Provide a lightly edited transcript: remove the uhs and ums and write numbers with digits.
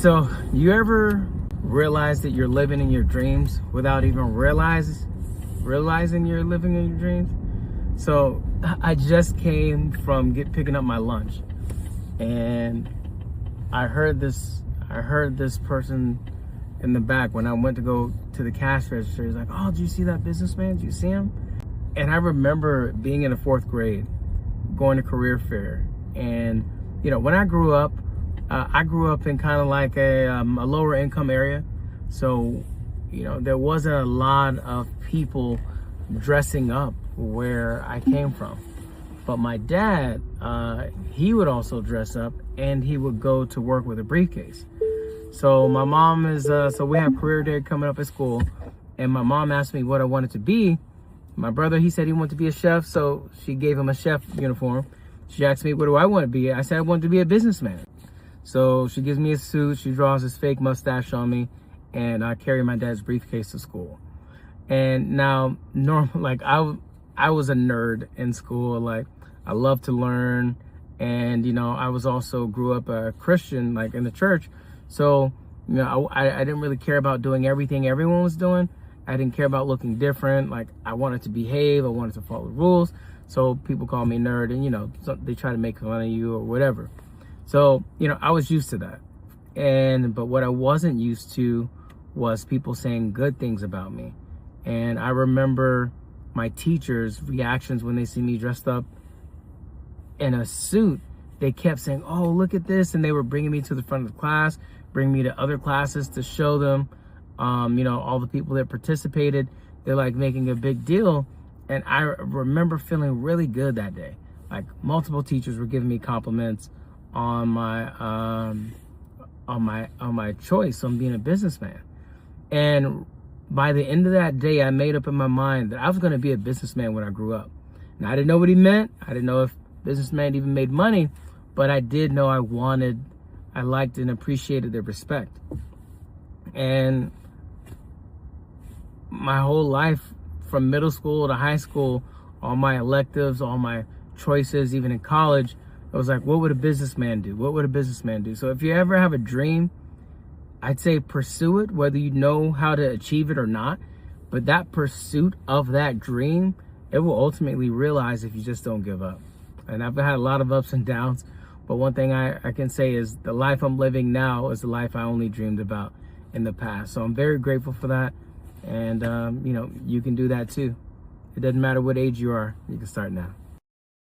So you ever realize that you're living in your dreams without even realizing you're living in your dreams? So I just came from picking up my lunch, and I heard this person in the back when I went to go to the cash register. He's like, "Oh, did you see that businessman? Did you see him?" And I remember being in the 4th grade, going to career fair, and when I grew up in kind of like a lower income area, so there wasn't a lot of people dressing up where I came from. But my dad, he would also dress up, and he would go to work with a briefcase. So my mom is, so we have career day coming up at school, and my mom asked me what I wanted to be. My brother, he said he wanted to be a chef, so she gave him a chef uniform. She asked me, what do I want to be? I said I want to be a businessman. So she gives me a suit, she draws this fake mustache on me, and I carry my dad's briefcase to school. And now, I was a nerd in school. Like, I love to learn, and I was also grew up a Christian, like in the church. So I didn't really care about doing everything everyone was doing. I didn't care about looking different. Like, I wanted to behave, I wanted to follow rules. So people call me nerd, and so they try to make fun of you or whatever. So I was used to that. But what I wasn't used to was people saying good things about me. And I remember my teachers' reactions when they see me dressed up in a suit. They kept saying, "Oh, look at this," and they were bringing me to the front of the class, bring me to other classes to show them, all the people that participated. They're like making a big deal, and I remember feeling really good that day. Like, multiple teachers were giving me compliments on my choice on being a businessman. And by the end of that day, I made up in my mind that I was going to be a businessman when I grew up. Now, I didn't know what he meant. I didn't know if businessman even made money, but I did know I liked and appreciated their respect. And my whole life, from middle school to high school, all my electives, all my choices, even in college, I was like, what would a businessman do? What would a businessman do? So if you ever have a dream, I'd say pursue it, whether you know how to achieve it or not. But that pursuit of that dream, it will ultimately realize if you just don't give up. And I've had a lot of ups and downs, but one thing I can say is the life I'm living now is the life I only dreamed about in the past. So I'm very grateful for that. And, you can do that too. It doesn't matter what age you are, you can start now.